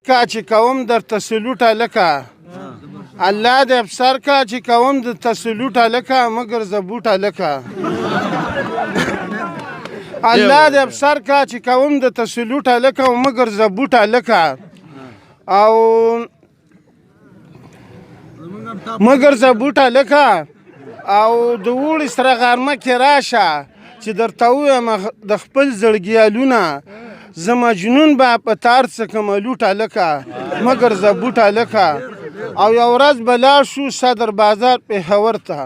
کا چې کوم درته سلوټ هلکه الله دې افسر کا چې کوم درته سلوټ هلکه مګر زه بوټ هلکه الله دې افسر کا چې کوم درته سلوټ هلکه مګر زه بوټ هلکه او مګر زه بوټ هلکه او د اوړي سره غرمه کې راشه چې درته ووایم د خپل زړګیالونه زه مجنون به په تار څکم لوټ هلکه مګر زه بوټ هلکه او یو ورځ به لاړ شو صدر بازار پېښور ته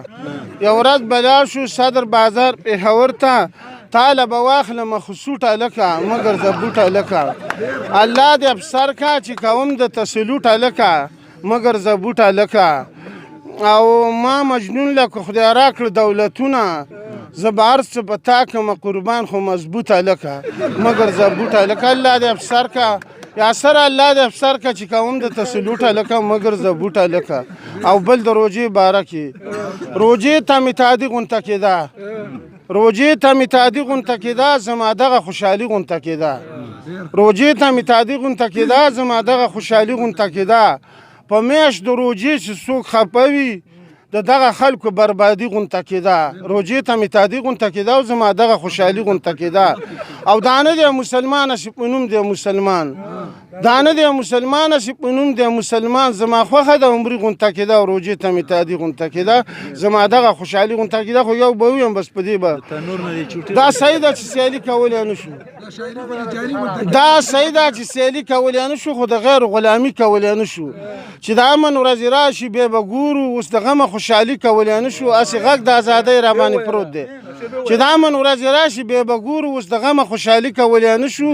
یو ورځ به لاړ شو صدر بازار پېښور ته تاله به واخلم خو سوټ هلکه مګر زه بوټ هلکه الله دې افسر کا چې کوم درته سلوټ هلکه مګر زه بوټ هلکه او ما مجنون لکه خدای راکړه دولتونه زه به هر څه په تا کړم قربان خو مضبوط هلکه مګر زه بوټ هلکه الله دې افسر کا یا سره الله دې افسر کا چې کوم درته سلوټ هلکه مګر زه بوټ هلکه او بل د روژې باره کې روژې ته مې تادي غونته کېده روژې ته مې تادي غونته کېده زما دغه خوشحالي غونته کېده روژې ته مې تادي غونته کېده زما دغه خوشحالي غونته کېده په میاشت د روژې چې څوک خفه وي د دغه خلکو بربادي غونته کېده روژې ته مې تادي غونته کېده او زما دغه خوشحالي غونته کېده او دا نه دی مسلمان چې په نوم دی مسلمان دا نه دی مسلمان چې په نوم دی مسلمان زما خوښه د عمري غونته کېده او روژې ته مې تادي غونته کېده زما دغه خوشحالي غونته کېده خو یو به ویم بس په دې به دا صحیح ده چې سیالي کولی نه شو دا صحیح ده چې سیالي کولی نه شو خو د غیر غلامي کولی نه شو چې د امن ورځې راشي بیا به ګورو اوس د غمه خوشحالي کولی نه شو هسې غږ د ازادۍ راباندې پروت دی چې د امن ورځې راشي بیا به ګورو اوس د غمه خوشحالي کولی نه شو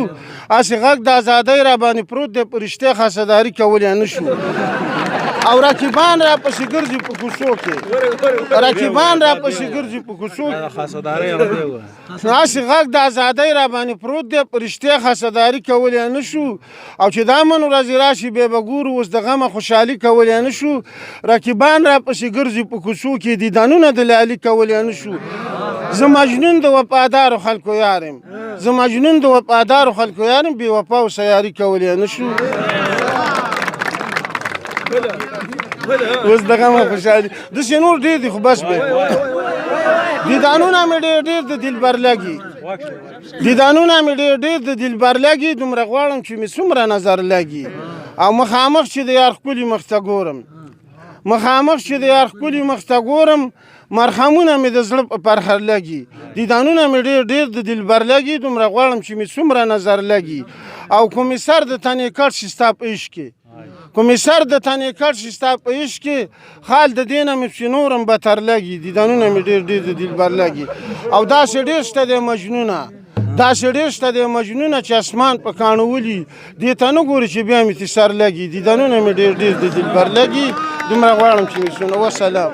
هسې غږ د ازادۍ راباندې پروت دی په رښتیا خاصداري کولی نه شو او رقیبان را پسې ګرځي په کوڅو کې رقیبان را پسې ګرځي په کوڅو کې هسې غږ د ازادۍ راباندې پروت دی په رښتیا خاصداري کولی نه شو او چې د امن ورځې راشي بیا به ګورو اوس د غمه خوشحالي کولی نه شو رقیبان را پسې ګرځي په کوڅو کې دیدنونه د لالي کولی نه شو زه مجنون د وفادارو خلکو یار یم زه مجنون د وفادارو خلکو یار یم بې وفا او سیاري کولی نه شو اوس د غمه خوشحالي داسې نور ډېر دي خو بس به دیدانونه مې ډېر د دلبر لګي دیدانونه مې ډېر د دلبر لګي دومره غواړم چې مې څومره نظر لګي او مخامخ چې د یار ښکلي مخ ته ګورم مخامخ چې د یار ښکلي مخ ته ګورم مرخمونه مې د زړه په پرخر لګي دیدانونه مې ډېر د دلبر لګي دومره غواړم چې مې څومره نظر لګي او کومې سر د تنې کټ شي ستا په عشق کې کومې سر د تنې کټ شي ستا په عشق کې خال د دې نه مې پسې نورم بتر لګي دیدانونه مې ډېر د دلبر لګي او داسې ډېر شته دی مجنونه داسې ډېر شته دی مجنونه چې اسمان په کاڼو ولي دې ته نه ګوري چې بیا مې سر لګي دیدانونه مې ډېر د دلبر لګي دومره غواړم چې مې وسلام